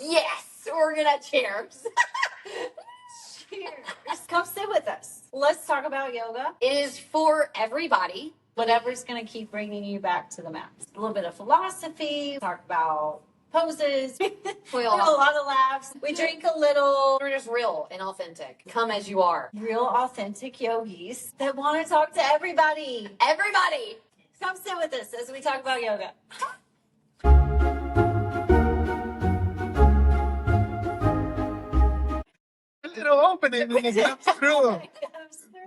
Yes, we're gonna cheers. Cheers. Come sit with us. Let's talk about yoga. It is for everybody. Whatever's going to keep bringing you back to the mat. A little bit of philosophy. Talk about poses. We have a lot of laughs. We drink a little. We're just real and authentic. Come as you are. Real authentic yogis that want to talk to everybody. Everybody. Come sit with us as we talk about yoga. A little opening and it comes through.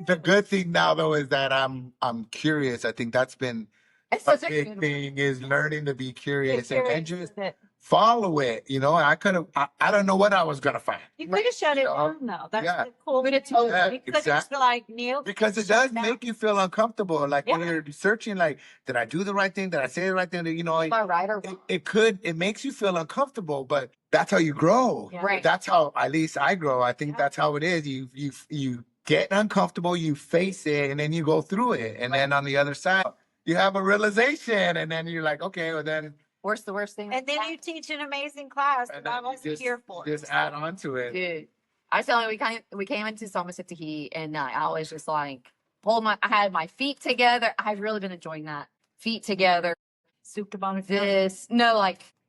The good thing now though is that I'm curious. I think that's been It's a such big thing is learning to be curious and just it. follow it. You know, I could have I don't know what I was gonna find. You could have shut it down though. That's Yeah. the cool. But it's You could have just like nailed Because it does make you feel uncomfortable. Like when you're searching, like, did I do the right thing? Did I say the right thing? You know, Am I right or wrong? it makes you feel uncomfortable, but that's how you grow. Yeah. Right. That's how at least I grow. I think that's how it is. You get uncomfortable, you face it, and then you go through it. And then on the other side, you have a realization, and then you're like, okay, well then What's the worst thing? And then you teach an amazing class and that I then you wasn't here for. just add on to it. Dude, I was telling you, we came into Somerset and I was just like, I had my feet together. I've really been enjoying that. Feet together. Soup to bone.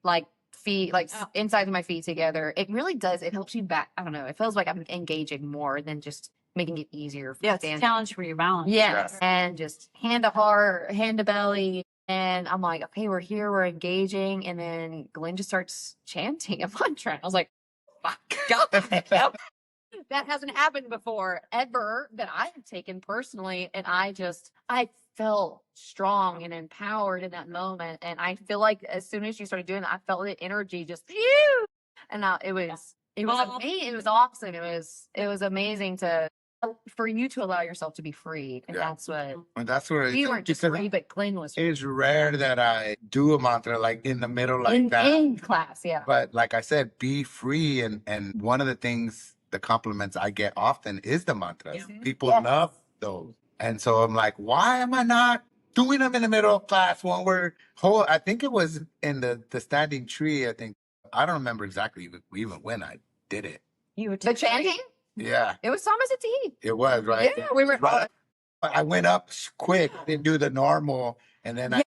Like feet, inside of my feet together. It really does. It helps you back. I don't know. It feels like I'm engaging more than just making it easier. Yeah, it's a challenge for your balance. Yes. And just hand to heart, hand to belly. And I'm like, okay, we're here, we're engaging. And then Glenn just starts chanting a mantra. I was like, my God, that hasn't happened before ever that I have taken personally. And I felt strong and empowered in that moment. And I feel like as soon as you started doing that, I felt the energy just, phew! And it was amazing. It was awesome. It was amazing for you to allow yourself to be free. And that's what, And that's where you weren't just free, but Glenn was free. it's rare that I do a mantra like in the middle like that. In class, yeah. But like I said, be free. And one of the things, the compliments I get often is the mantras. Yeah. People love those. And so I'm like, why am I not doing them in the middle of class when I think it was in the standing tree. I don't remember exactly even when I did it. You were The chanting? Yeah, It was Somerset Tea. it was, right? Yeah, we were. Right. I went up quick, didn't do the normal, and then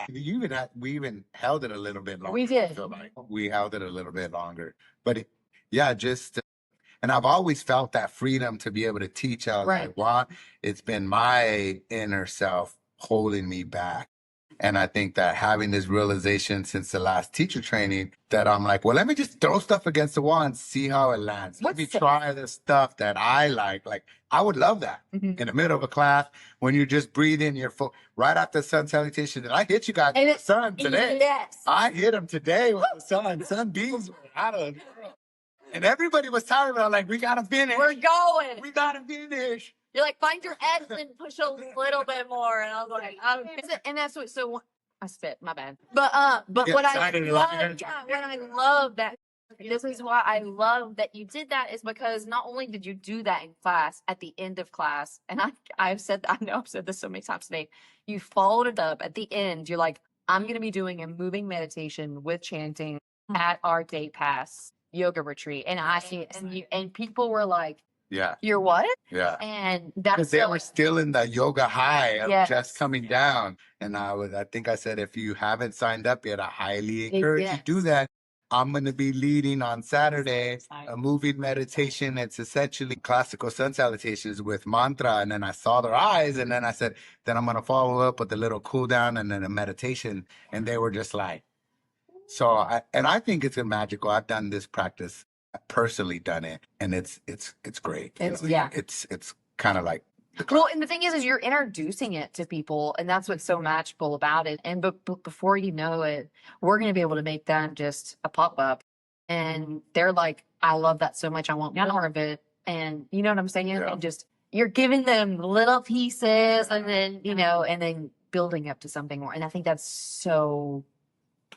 we even held it a little bit longer. We did. I feel like we held it a little bit longer, but and I've always felt that freedom to be able to teach. I was like, wow, it's been my inner self holding me back. And I think that having this realization since the last teacher training that I'm like, well, let me just throw stuff against the wall and see how it lands. Let me try the stuff that I like. Like, I would love that in the middle of a class when you're just breathing your right after sun salutation. And I hit you guys with the sun today. Yes. I hit them today with the sun. Sunbeams were out of and everybody was tired about like, we got to finish. We're going. We got to finish. You're like, find your edge and push a little bit more. And I was like, and that's what, so I spit, my bad. But what I love that, this is why I love that you did that, is because not only did you do that in class at the end of class, and I know I've said this so many times today, you followed it up at the end. You're like, I'm going to be doing a moving meditation with chanting at our day pass yoga retreat. And people were like, yeah, you're what? Yeah. And that's because they were still in the yoga high of just coming Yeah. down. And I think I said, if you haven't signed up yet, I highly encourage you to do that. I'm going to be leading on Saturday a moving meditation. It's essentially classical sun salutations with mantra. And then I saw their eyes, and then I said, then I'm going to follow up with a little cool down and then a meditation. And they were just like, I think it's magical. I've done this practice. I've personally done it, and it's great. It's kind of like, well, and the thing is you're introducing it to people, and that's what's so magical about it. And but before you know it, we're going to be able to make that just a pop-up, and they're like, I love that so much, I want more of it. And you know what I'm saying? And just, you're giving them little pieces, and then and then building up to something more. And I think that's so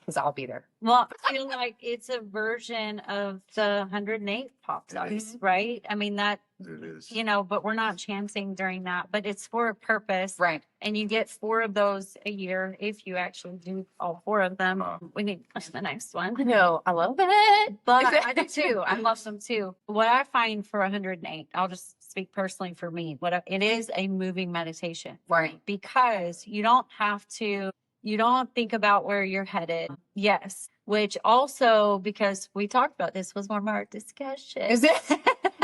because I'll be there. Well, I feel like it's a version of the 108 pop size, right? I mean, that, It is. but we're not chanting during that, but it's for a purpose. Right. And you get 4 of those a year if you actually do all 4 of them. We need to push the next one. No, I love it. But I do too. I love them too. What I find for 108, I'll just speak personally for me. It is a moving meditation, Right. because you don't think about where you're headed. Yes. Which also, because we talked about this, was one of our discussions. Is it?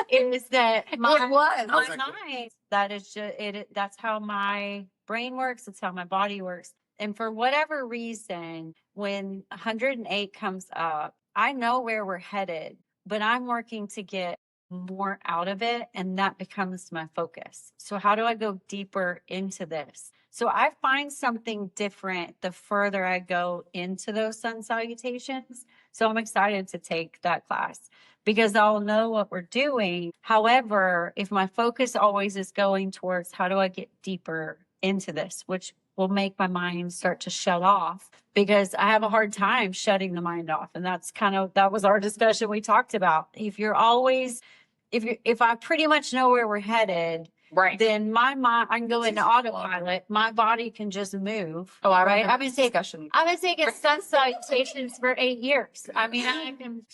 Is that It was. my mind? That is just it. That's how my brain works. It's how my body works. And for whatever reason, when 108 comes up, I know where we're headed, but I'm working to get more out of it, and that becomes my focus. So how do I go deeper into this? So I find something different the further I go into those sun salutations. So I'm excited to take that class because I'll know what we're doing. However, if my focus always is going towards how do I get deeper into this, which will make my mind start to shut off, because I have a hard time shutting the mind off. And that was our discussion we talked about. If I pretty much know where we're headed, Right. then my mind, I can go into autopilot. My body can just move. Oh, I right. I've been discussion. I've been taking sun salutations for 8 years. I mean,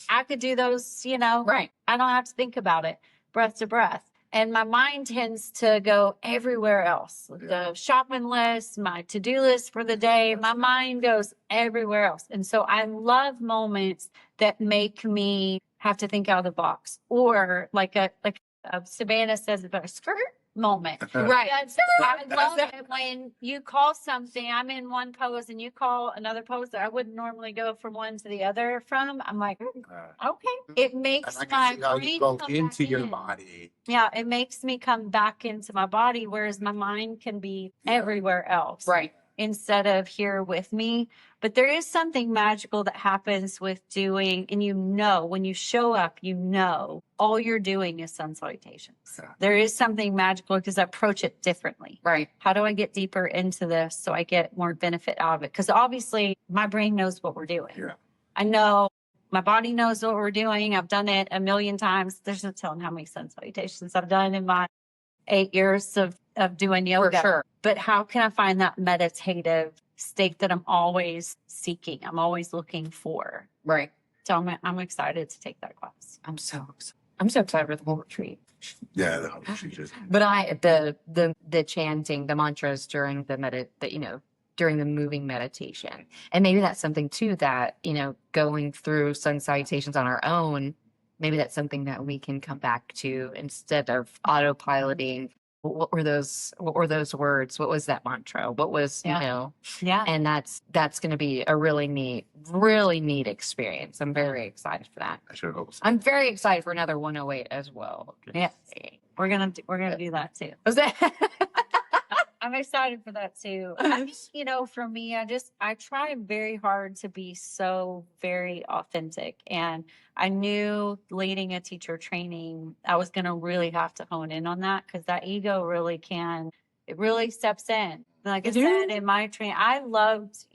I could do those, Right. I don't have to think about it, breath to breath. And my mind tends to go everywhere else. The shopping list, my to-do list for the day, my mind goes everywhere else. And so I love moments that make me have to think out of the box, or like Savannah says about a skirt moment. Right. I love it when you call something. I'm in one pose and you call another pose that I wouldn't normally go from one to the other from. I'm like, okay. It makes And I my can see how you brain go come into back your in. body. Yeah, it makes me come back into my body, whereas my mind can be everywhere else. Right. Instead of here with me. But there is something magical that happens with doing, and when you show up, all you're doing is sun salutations. Yeah. There is something magical because I approach it differently. Right. How do I get deeper into this so I get more benefit out of it? Because obviously my brain knows what we're doing. Yeah. I know my body knows what we're doing. I've done it a million times. There's no telling how many sun salutations I've done in my 8 years of doing yoga. For sure. But how can I find that meditative state that I'm always seeking? I'm always looking for. Right. So I'm excited to take that class. I'm so excited for the whole retreat. Yeah, the whole retreat is. But the chanting, the mantras during during the moving meditation. And maybe that's something too that, going through sun salutations on our own, maybe that's something that we can come back to instead of autopiloting. What were those words? What was that mantra? What was, Yeah. and that's going to be a really neat experience. I'm very excited for that. I sure hope so. I'm very excited for another 108 as well. Yeah. We're going to do that too. Was that? I'm excited for that too. I think, for me, I try very hard to be so very authentic. And I knew leading a teacher training, I was going to really have to hone in on that, because that ego it really steps in. Like I said, in my training, I loved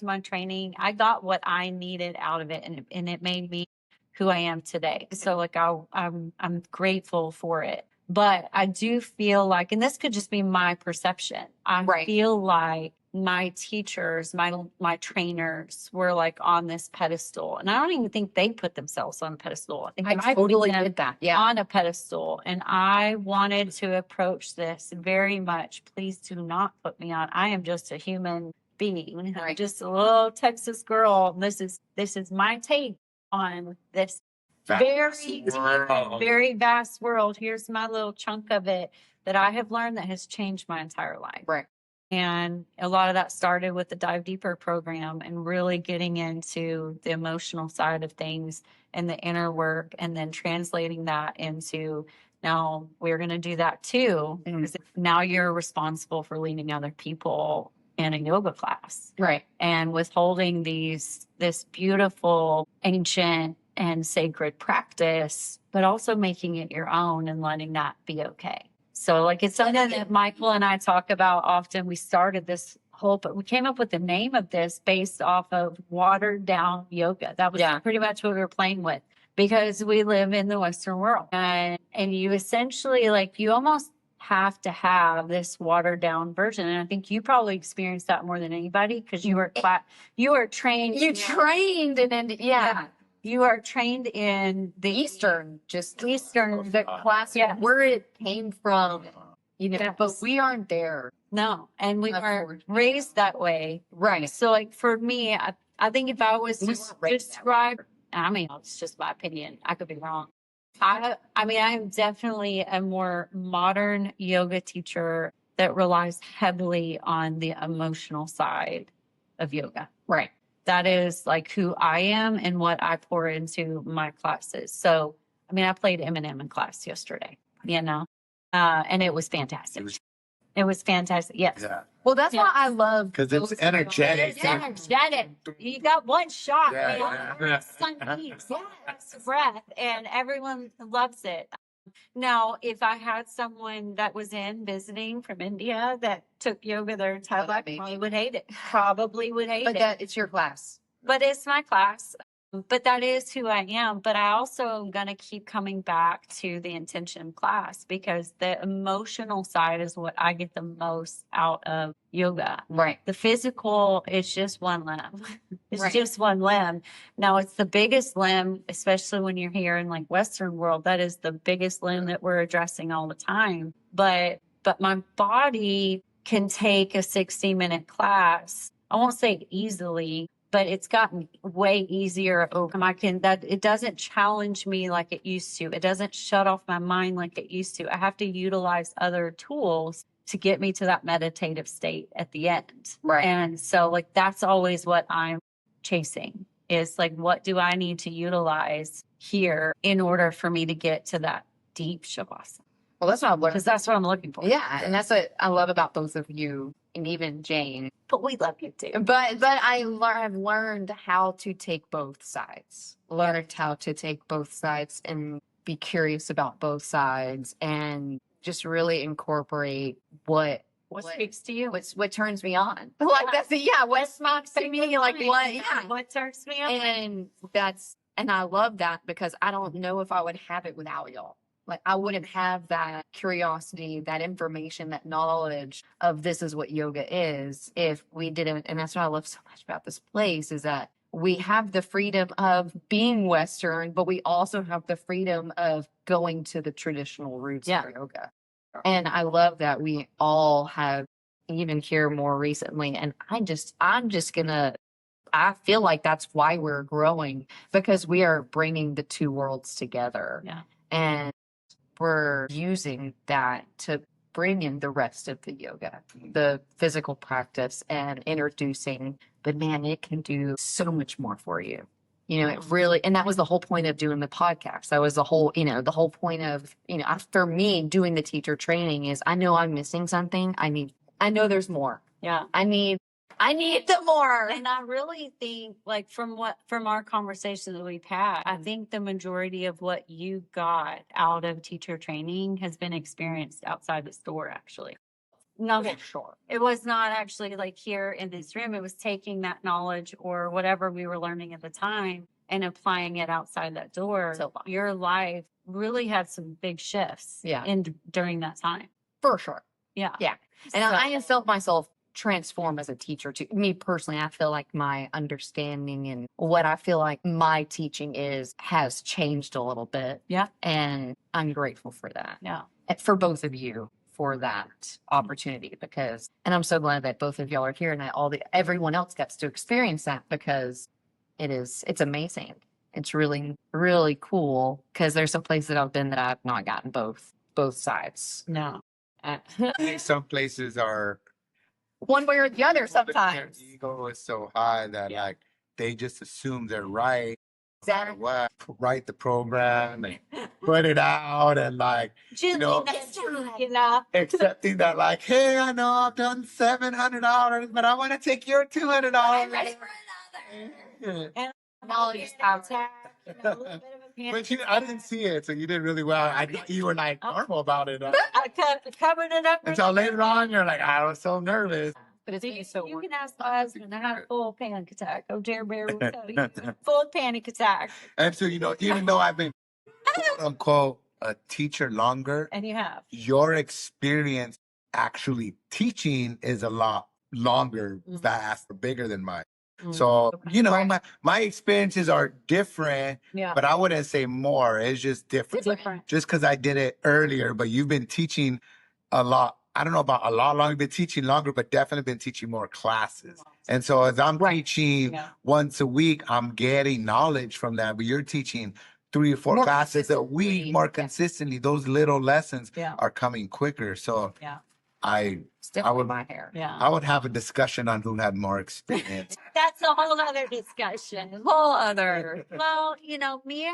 my training. I got what I needed out of it, and it made me who I am today. So I'm grateful for it. But I do feel like, and this could just be my perception, I feel like my teachers, my trainers were like on this pedestal. And I don't even think they put themselves on a pedestal. I think I totally did that. Yeah. On a pedestal. And I wanted to approach this very much. Please do not put me on. I am just a human being. I'm just a little Texas girl. This is my take on this very vast world. Here's my little chunk of it that I have learned that has changed my entire life. Right. And a lot of that started with the Dive Deeper program and really getting into the emotional side of things and the inner work, and then translating that into, now we're going to do that too. Because now you're responsible for leading other people in a yoga class. Right. And withholding this beautiful, ancient, and sacred practice, but also making it your own and letting that be okay. So it's something that Michael and I talk about often. We started this but we came up with the name of this based off of watered down yoga. That was pretty much what we were playing with, because we live in the Western world, and you essentially, like, you almost have to have this watered down version. And I think you probably experienced that more than anybody, because you were trained. You trained in you are trained in the Eastern, the class, where it came from, Yes. but we aren't there. No, and we weren't raised that way. Right. So, like, for me, I think if I was We to weren't raised that describe, I mean, it's just my opinion. I could be wrong. I mean, I am definitely a more modern yoga teacher that relies heavily on the emotional side of yoga. Right. That is like who I am and what I pour into my classes. So, I mean, I played Eminem in class yesterday, and it was fantastic. It was fantastic. Yes. Yeah. Well, that's why I love, Because it's energetic. It's energetic. You got one shot, Yeah, man. yeah. Sun peaks, breath, and everyone loves it. Now, if I had someone that was in visiting from India that took yoga their entire life, probably would hate it. Probably would hate but it. that it's your class. But it's my class. But that is who I am. But I also am going to keep coming back to the intention class, because the emotional side is what I get the most out of yoga. Right. The physical is just one limb. It's Right. just one limb. Now, it's the biggest limb, especially when you're here in like Western world. That is the biggest limb that we're addressing all the time. But my body can take a 60-minute class. I won't say easily, but it's gotten way easier over. It doesn't challenge me like it used to. It doesn't shut off my mind like it used to. I have to utilize other tools to get me to that meditative state at the end. Right. And so, like, that's always what I'm chasing, is like, what do I need to utilize here in order for me to get to that deep shavasana? Well, that's what I've learned. Because that's what I'm looking for. Yeah, and that's what I love about both of you, and even Jane. But we love you too. But I've learned how to take both sides. Learned how to take both sides and be curious about both sides, and just really incorporate what speaks to you? what turns me on. Like that's what smocks to me. Like what? Yeah. What turns me on? And I love that, because I don't know if I would have it without y'all. Like I wouldn't have that curiosity, that information, that knowledge of this is what yoga is if we didn't. And that's what I love so much about this place, is that we have the freedom of being Western, but we also have the freedom of going to the traditional roots of yoga. And I love that we all have, even here more recently. And I feel like that's why we're growing, because we are bringing the two worlds together. Yeah. And we're using that to bring in the rest of the yoga, the physical practice, and introducing, but man, it can do so much more for you. It really, and that was the whole point of doing the podcast. That was the whole point of, for me doing the teacher training is, I know I'm missing something. I know there's more. Yeah. I need the more. And I really think, like, from our conversations that we've had, I think the majority of what you got out of teacher training has been experienced outside the store, actually. No, Sure. it was not actually like here in this room. It was taking that knowledge or whatever we were learning at the time and applying it outside that door. So your life really had some big shifts during that time. For sure. Yeah. Yeah. And I have felt myself transform as a teacher too. Me personally, I feel like my understanding and what I feel like my teaching has changed a little bit. Yeah. And I'm grateful for that. Yeah. And for both of you for that opportunity, and I'm so glad that both of y'all are here and that everyone else gets to experience that, because it's amazing. It's really, really cool, because there's some places that I've been that I've not gotten both sides. No. I think some places are one way or the other sometimes. Their ego is so high that like they just assume they're right. Exactly. What? Write the program and put it out, and like accepting that, like, hey, I know I've done $700, but I want to take your $200. I'm ready for another. And knowledge But I didn't see it, so you did really well. I thought you were like normal about it. I covered it up. Until later on, you're like, I was so nervous. But it's been so You work. can ask my husband. I had a full panic attack. Oh, Jerry Bear will tell you. Full panic attack. And so, even though I've been quote unquote a teacher longer, And you have. your experience actually teaching is a lot longer, vast, bigger than mine. So, my experiences are different, Yeah. but I wouldn't say more. It's just different. Different. Just because I did it earlier, but you've been teaching a lot. I don't know about a lot longer, been teaching longer, but definitely been teaching more classes. And so as I'm teaching once a week, I'm getting knowledge from that. But you're teaching 3 or 4 More classes a week more consistently. Those little lessons are coming quicker. So I would my hair. Yeah. I would have a discussion on who had more experience. That's a whole other discussion. Whole other. Well, me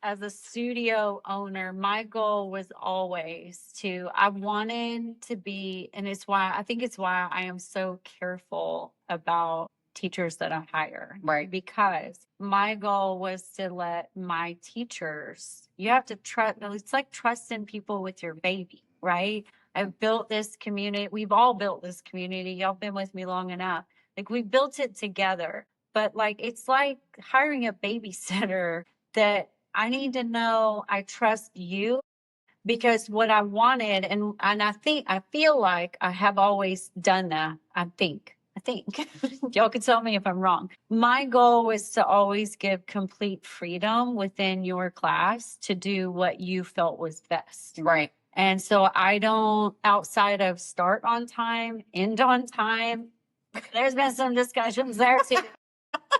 as a studio owner, my goal was always I wanted to be, and I think it's why I am so careful about teachers that I hire. Right. Because my goal was to let my teachers, you have to trust, it's like trusting people with your baby, right? I've built this community. We've all built this community. Y'all been with me long enough. Like we built it together, but it's like hiring a babysitter that I need to know I trust you, because what I wanted, and I feel like I have always done that. I think y'all can tell me if I'm wrong. My goal was to always give complete freedom within your class to do what you felt was best. Right. And so I don't, outside of start on time, end on time, there's been some discussions there too.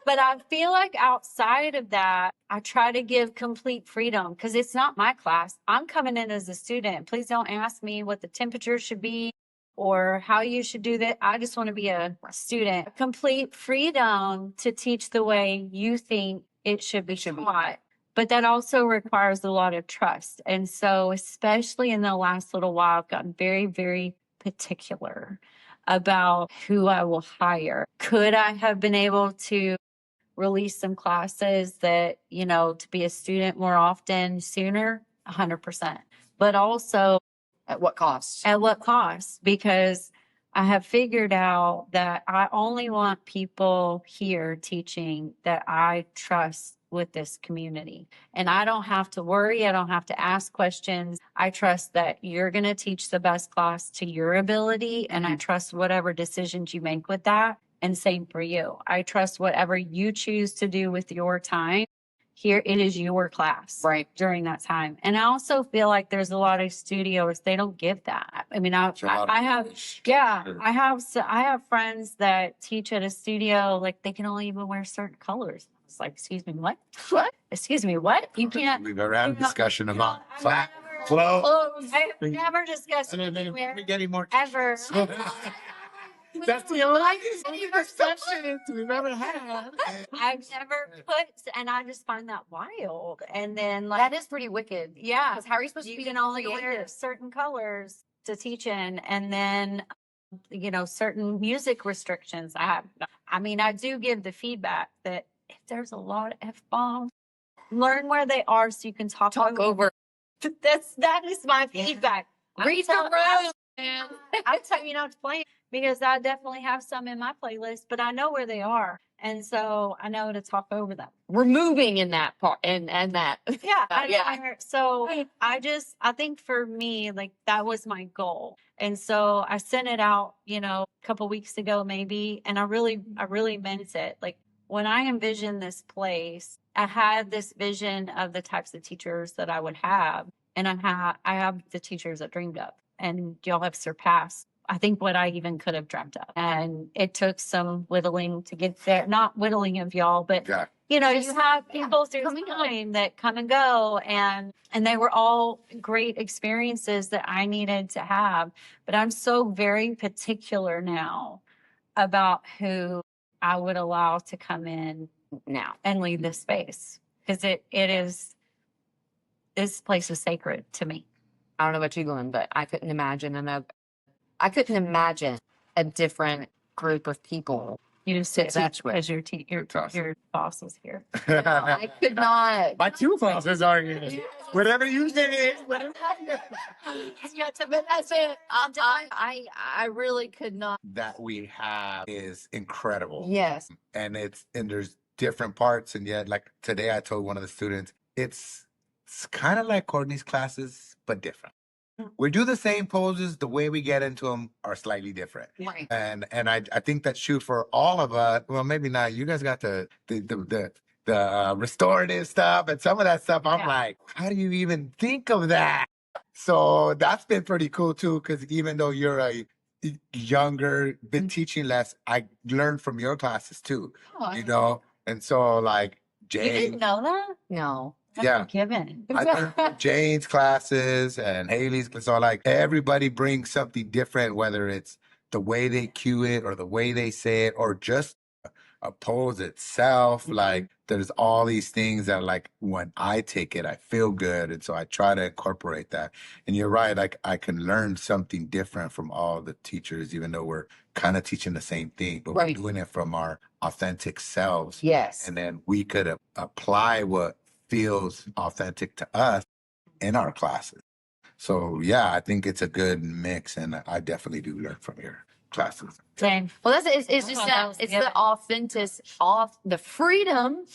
But I feel like outside of that, I try to give complete freedom because it's not my class. I'm coming in as a student. Please don't ask me what the temperature should be or how you should do that. I just want to be a student. Complete freedom to teach the way you think it should be taught. But that also requires a lot of trust. And so, especially in the last little while, I've gotten very, very particular about who I will hire. Could I have been able to release some classes that, to be a student more often sooner? 100%. But also, At what cost? at what cost? Because I have figured out that I only want people here teaching that I trust with this community. And I don't have to worry. I don't have to ask questions. I trust that you're going to teach the best class to your ability. And I trust whatever decisions you make with that. And same for you. I trust whatever you choose to do with your time. Here, it is your class during that time. And I also feel like there's a lot of studios, they don't give that. I mean, I have friends that teach at a studio, like they can only even wear certain colors. It's like, excuse me, what? What? Excuse me, what? You can't. We've ever had a discussion about flat flow. flow. I've never discussed We're getting more ever. That's the only perceptions we've ever had. I've never put, and I just find that wild. And then That is pretty wicked. yeah, Because how are you supposed to you be can only wear creative? certain colors to teach in, and then certain music restrictions. I do give the feedback that if there's a lot of F-bombs, learn where they are so you can talk over. that is my feedback. Read the room, man. I'm telling you not to play because I definitely have some in my playlist, but I know where they are. And so I know to talk over them. We're moving in that part and that. Yeah. So I think for me, like that was my goal. And so I sent it out, a couple weeks ago maybe. And I really meant it. Like when I envisioned this place, I had this vision of the types of teachers that I would have. And I have the teachers I dreamed of. And y'all have surpassed, I think, what I even could have dreamt of. And it took some whittling to get there. Not whittling of y'all, but you have people through time that come and go, and they were all great experiences that I needed to have. But I'm so very particular now about who I would allow to come in Now. and lead this space, because this place is sacred to me. I don't know about you, Glenn, but I couldn't imagine a different group of people. You just say to that teach with. because your boss is here. I could not. My 2 bosses are here. Whatever you say. But that's it. I really could not. That we have is incredible. Yes. And there's different parts. And yet, like today, I told one of the students, it's kind of like Courtney's classes, but different. We do the same poses. The way we get into them are slightly different. Right. And I think that's true for all of us. Well, maybe not. You guys got the restorative stuff and some of that stuff. I'm like, how do you even think of that? So that's been pretty cool too. Because even though you're a younger, been teaching less, I learned from your classes too. Oh, You know, and so like You Jane. didn't know that? No. Yeah. Given. I learned from Jane's classes and Haley's. So like everybody brings something different, whether it's the way they cue it or the way they say it or just a pose itself. Like there's all these things that like when I take it, I feel good. And so I try to incorporate that. And you're right. Like I can learn something different from all the teachers, even though we're kind of teaching the same thing, but we're doing it from our authentic selves. Yes. And then we could apply what feels authentic to us in our classes. So yeah, I think it's a good mix, and I definitely do learn from your classes. Same. Well, it's just that it's the authentic, the freedom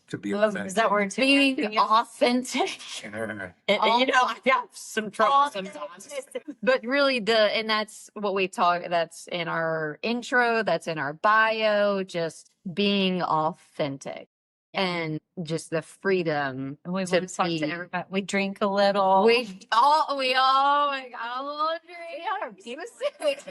To be Is that word too? being authentic. You know, I have some trouble sometimes. But really, and that's what we talk. That's in our intro. That's in our bio. Just being authentic, and just the freedom. And we to want to talk be- to everybody. We drink a little. We all got a little drink.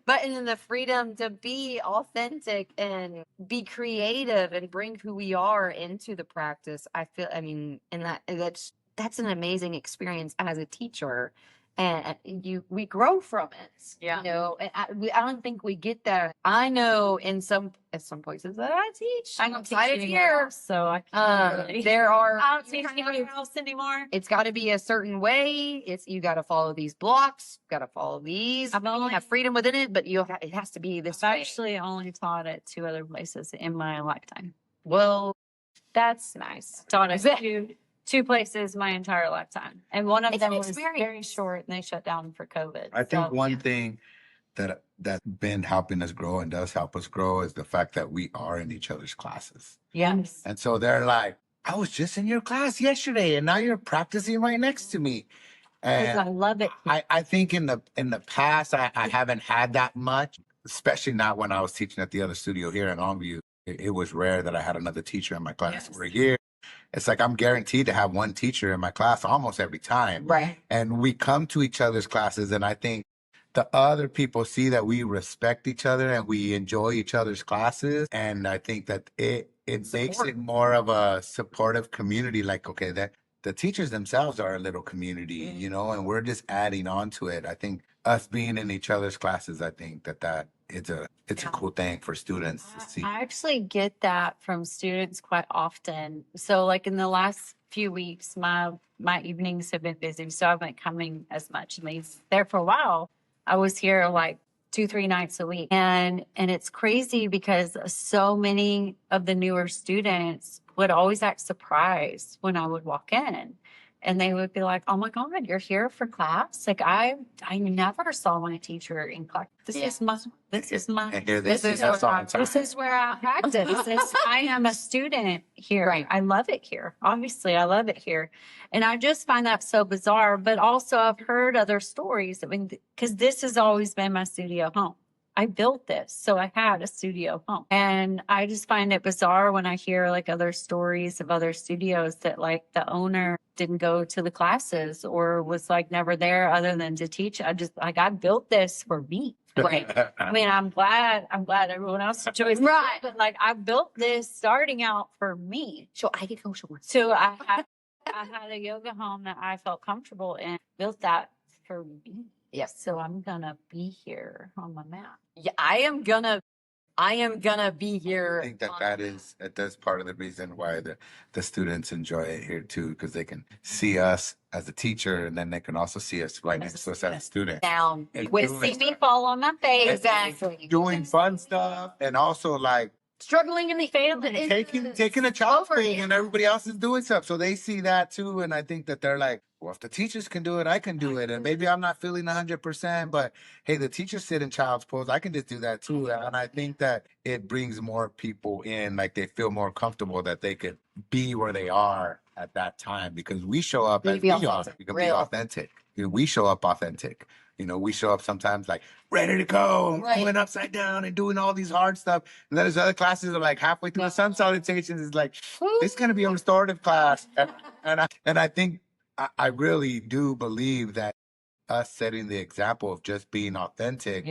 But and then the freedom to be authentic and be creative and bring who we are into the practice. I mean, and that's an amazing experience as a teacher. And we grow from it. Yeah. You know, and I don't think we get that. I know in some places that I teach. I don't teach outside of anywhere here. else, so I can't really. There are. I don't teach anywhere else anymore. It's got to be a certain way. You got to follow these blocks. Got to follow these. I've only- have freedom within it, but it has to be this I've way. actually only taught at 2 other places in my lifetime. Well, that's nice. Taught at two places my entire lifetime, and one of It's them an was experience. very short, and they shut down for COVID. I think So, one thing that's been helping us grow and does help us grow is the fact that we are in each other's classes. yes, And so they're like, I was just in your class yesterday and now you're practicing right next to me. because And I love it. I think in the past I haven't had that much, especially not when I was teaching at the other studio here in Longview. It was rare that I had another teacher in my class for a year. It's like I'm guaranteed to have one teacher in my class almost every time. Right. And we come to each other's classes, and I think the other people see that we respect each other and we enjoy each other's classes. And I think that it makes it more of a supportive community. Like, okay, that the teachers themselves are a little community, you know, and we're just adding on to it. I think us being in each other's classes, I think that it's a cool thing for students to see. I actually get that from students quite often. So, like in the last few weeks, my evenings have been busy, so I haven't coming as much. And there for a while, I was here like 2-3 nights a week, and it's crazy because so many of the newer students would always act surprised when I would walk in. And they would be like, "Oh my God, you're here for class!" Like I never saw my teacher in class. This is my. And here This is where I practice. I am a student here. Right. I love it here. Obviously, I love it here, and I just find that so bizarre. But also, I've heard other stories. I mean, because this has always been my studio home. I built this, so I had a studio home. And I just find it bizarre when I hear like other stories of other studios that like the owner didn't go to the classes or was like never there other than to teach. I built this for me. Right. I mean, I'm glad everyone else enjoys it. Right. But like I built this starting out for me. So I can go show. So I had a yoga home that I felt comfortable in, built that for me. Yes. So I'm gonna be here on my mat. Yeah, I am gonna be here. I think that's part of the reason why the students enjoy it here too, because they can see us as a teacher and then they can also see us right next to us as a student. Down And with doing See me fall on my face. exactly. doing fun stuff and also like struggling in the Family. taking a child's thing and everybody else is doing stuff. So they see that too. And I think that they're like, well, if the teachers can do it, I can do it. And maybe I'm not feeling 100%, but hey, the teachers sit in child's pose. I can just do that too. And I think that it brings more people in, like they feel more comfortable that they could be where they are at that time because we show up as we are. We can be authentic. You know, we show up authentic. You know, we show up sometimes like ready to go and going upside down and doing all these hard stuff. And then there's other classes that are like halfway through the sun salutations is like, this is going to be a restorative class. And I think I really do believe that us setting the example of just being authentic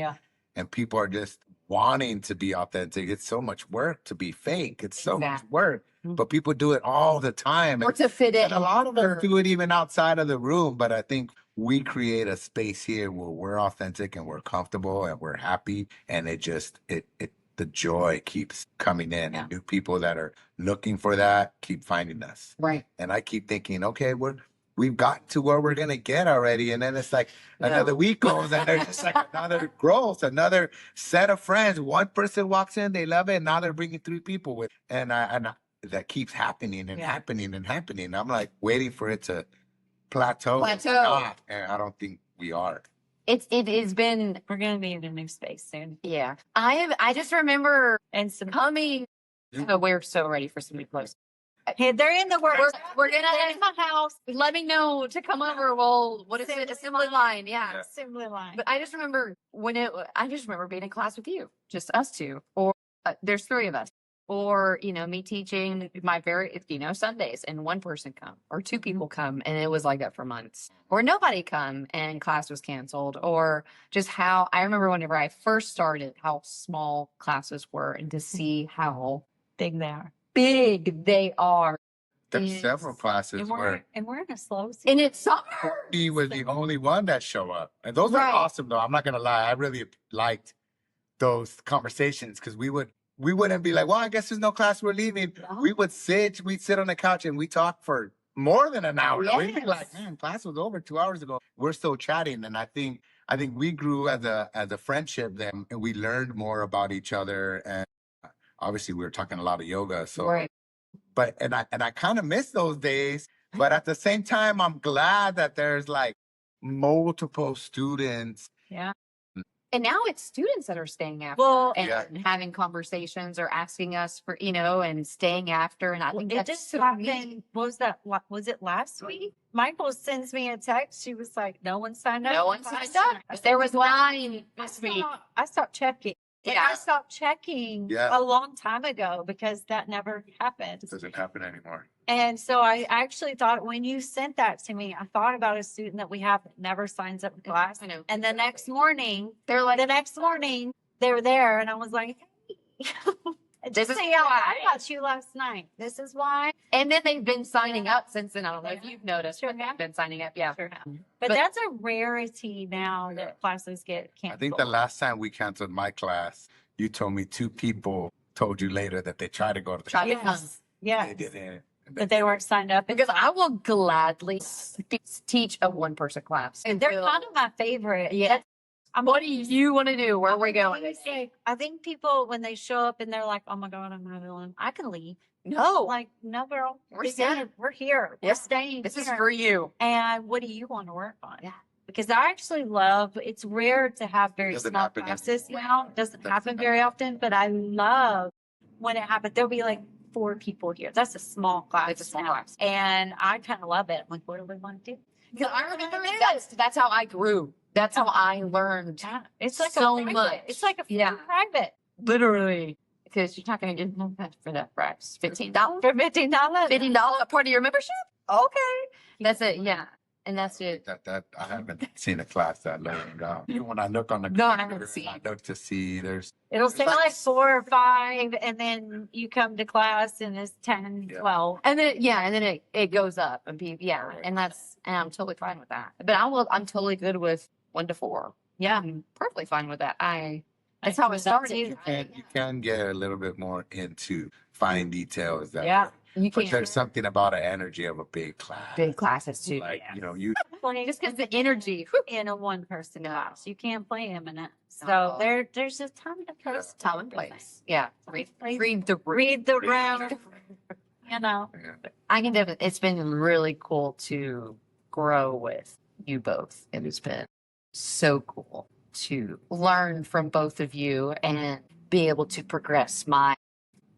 and people are just wanting to be authentic. It's so much work to be fake. It's so much work, but people do it all the time. Or to fit in. And a lot of them do it even outside of the room. But I think we create a space here where we're authentic and we're comfortable and we're happy. And the joy keeps coming in and new people that are looking for that keep finding us. Right. And I keep thinking, okay, we've got to where we're going to get already. And then it's like another week goes and there's just like another growth, another set of friends. One person walks in, they love it. And now they're bringing 3 people with, and that keeps happening and happening and happening. I'm like waiting for it to plateau. And I don't think we are. It has been. We're going to be in a new space soon. Yeah. I just remember And some coming. Oh, we're so ready for some new clothes. Hey, they're in the works. We're gonna They're in my house. let me know to come over. Well, what is it? Assembly line. Yeah. Assembly line. But I just remember I just remember being in class with you, just us two, or there's 3 of us, or me teaching my Sundays, and one person come or 2 people come, and it was like that for months, or nobody come and class was canceled, or just how I remember whenever I first started, how small classes were, and to see how Big they are. big they are. There's several classes where we're in a slow season. And it's summer. he was the only one that show up. And those are awesome though. I'm not going to lie. I really liked those conversations because we wouldn't be like, well, I guess there's no class, we're leaving. No. We'd sit on the couch and we talk for more than an hour. Yes. We'd be like, man, class was over 2 hours ago. We're still chatting. And I think we grew as a friendship then, and we learned more about each other. And obviously we were talking a lot of yoga. So, but, and I kind of miss those days, but at the same time, I'm glad that there's like multiple students. Yeah. And now it's students that are staying after and having conversations or asking us for, and staying after. And I think it that's just so happened. neat. Was it last week? Michael sends me a text. She was like, no one signed up. No one signed up. There was 9 this week. I stopped checking. Yeah. I stopped checking a long time ago because that never happened. It doesn't happen anymore. And so I actually thought when you sent that to me, I thought about a student that we have that never signs up for class. I know. And the next morning, they were there, and I was like, hey. This is I why. got you last night. This is why. And then they've been signing up since then. I don't know if you've noticed, Sure but they've have. been signing up. Yeah. Sure have. But that's a rarity now that classes get canceled. I think the last time we canceled my class, you told me 2 people told you later that they tried to go to the class. Yes. Yeah. They didn't. But they weren't signed up. Because I will gladly teach a 1-person class. And they're kind of my favorite. Yeah. What do you want to do? Where are we going? I think people, when they show up and they're like, oh my God, I'm not alone, I can leave. No. Like, no, girl. We're staying. We're here. We're staying. This is here. for you. And what do you want to work on? Yeah. Because I actually love, it's rare to have very Doesn't small happen classes anymore. now. Doesn't happen very often, but I love when it happens. There'll be like 4 people here. That's a small class. It's a small now. class. And I kind of love it. I'm like, what do we want to do? Because I remember that's how I grew. That's how I learned. Yeah. It's like so a private. much. It's like a private. Literally. Because you're not going to get that for that price. $15? For $15? $15 part of your membership? Okay. That's it. Yeah. And that's it. That I haven't seen a class that low. Even when I look on the No, I haven't computer, seen. I look to see there's It'll say like 4 or 5, and then you come to class and it's 10, 12. And then it goes up and and I'm totally fine with that. But I'm totally good with 1 to 4. Yeah, I'm perfectly fine with that. That's how it started. you can get a little bit more into fine details that You but can. there's something about an energy of a big class. Big classes too. Like, play Just because the energy. Whew. in a one person class. You can't play him in it. So No. there's a time and place. Time and place. Yeah. Read the room. Read the room. You know. I can definitely, it's been really cool to grow with you both. It has been so cool to learn from both of you and be able to progress my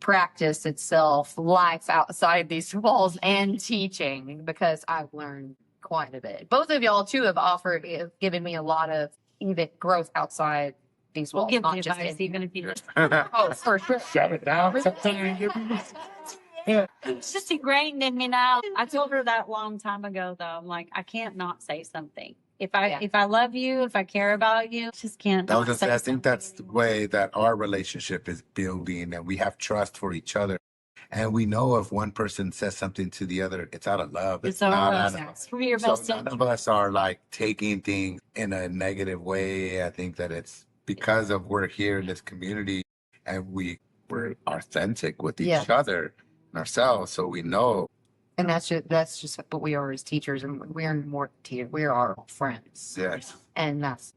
practice itself, life outside these walls, and teaching because I've learned quite a bit. Both of y'all too have given me a lot of even growth outside these We'll walls, give not you just advice, in even if you. Oh, for sure. Shut it down. It's just ingrained in me now. I told her that long time ago, though. I'm like, I can't not say something. If I love you, if I care about you, I just can't. I was not gonna say say, I think that's the something. way that our relationship is building, and we have trust for each other. And we know if one person says something to the other, it's out of love. It's not all out of it's for your So best none of us are like taking things in a negative way. I think that it's because of we're here in this community and we're authentic with each Yeah. other and ourselves. So we know. And that's just what we are as teachers, and we're more we are friends. Yes. And that's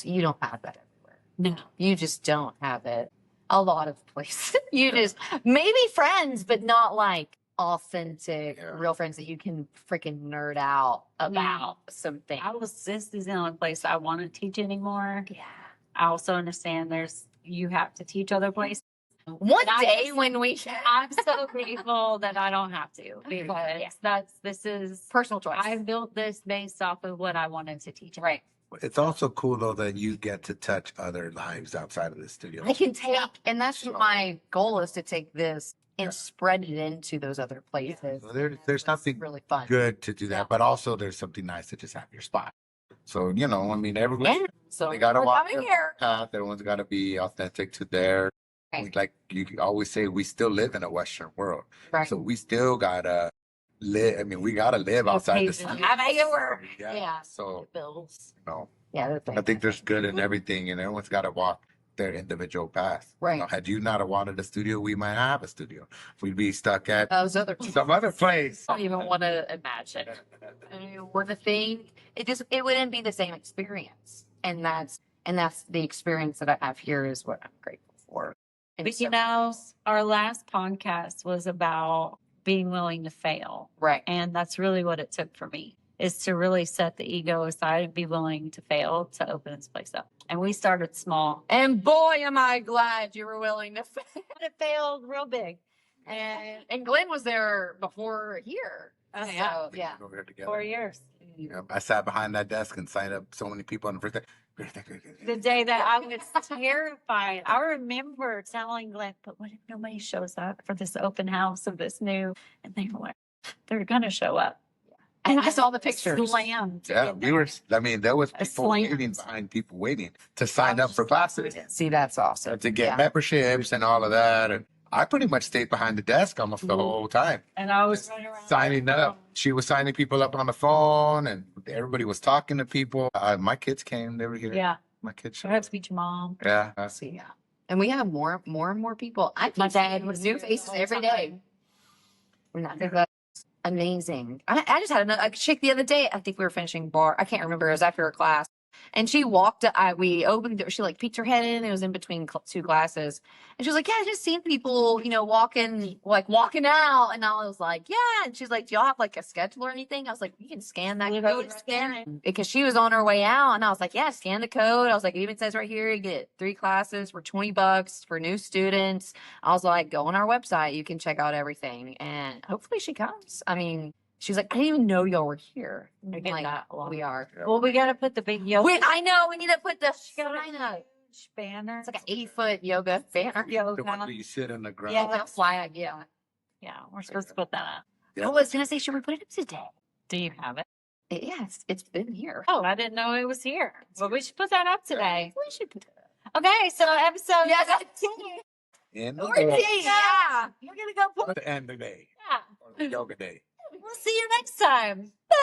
you don't have that everywhere. No. You just don't have it. A lot of places. You just maybe friends, but not like authentic, Yeah. real friends that you can freaking nerd out about something. This is the only place I want to teach anymore. Yeah. I also understand you have to teach other places. One But day when we I'm so grateful that I don't have to because this is personal choice. I built this based off of what I wanted to teach. Right. It's also cool though that you get to touch other lives outside of the studio. I can take, and that's So- my goal is to take this and Yeah. spread it into those other places. So there's nothing really fun. good to do that, Yeah. but also there's something nice to just have your spot. So, I mean, everybody, So they gotta we're walk coming their here. path. Everyone's gotta be authentic to their, Right. like you always say, we still live in a Western world. Right. So we still gotta live. I mean, we gotta live outside the Occasionally. city. I make it work. Yeah. Yeah. So, Bills. no, Yeah. I think there's good in everything, and everyone's gotta walk their individual path. Right. Had you not have wanted a studio, we might have a studio. We'd be stuck at Those other some other place. I don't even want to imagine. I mean, we're the thing. It wouldn't be the same experience, and that's the experience that I have here is what I'm grateful for. And But so- our last podcast was about being willing to fail. right? And that's really what it took for me, is to really set the ego aside and be willing to fail to open this place up. And we started small. And boy, am I glad you were willing to. It failed real big. And Glenn was there before here. Oh, So, yeah. yeah. Over here together. 4 years. Yeah, I sat behind that desk and signed up so many people on the first day. The day that I was terrified, I remember telling Glenn, but what if nobody shows up for this open house of this new? And they were like, they're going to show up. And I saw the pictures. Slammed. to Yeah, get we there. were. I mean, there was A people slant. waiting behind people waiting to sign up for classes, See, that's awesome. to get Yeah. memberships and all of that. And I pretty much stayed behind the desk almost the whole time, And I was running around. signing up. She was signing people up on the phone, and everybody was talking to people. My kids came; they were here. Yeah. My kids. I have to beach mom. Yeah. See, yeah. And we have more and more people. My dad was new faces every day. And I think that's amazing. I just had a chick the other day. I think we were finishing bar. I can't remember. It was after her class. And she walked, we opened, she like peeked her head in. It was in between two classes. And she was like, yeah, I just seen people, walking out. And I was like, yeah. And she's like, do y'all have like a schedule or anything? I was like, you can scan that code. Scan it. Because she was on her way out. And I was like, yeah, scan the code. I was like, it even says right here, you get 3 classes for $20 for new students. I was like, go on our website. You can check out everything. And hopefully she comes. I mean, she's like, I didn't even know y'all were here. We I'm get like, that a lot. we are. Well, we got to put the big yoga. I know. We need to put the got sign up. huge banner. It's like an 8-foot yoga banner. The one Yoga. where you sit on the ground. Yeah, that flag. Yeah. Yeah, we're supposed to put that up. Yeah. I was gonna say, should we put it up today? Do you have it? Yes, it's been here. Oh, I didn't know it was here. Well, we should put that up today. We should put it up. Okay, so episode. Yeah, that's In the 14. day. Yeah. We're gonna go put. At the end of the day. Yeah. Or the yoga day. We'll see you next time. Bye.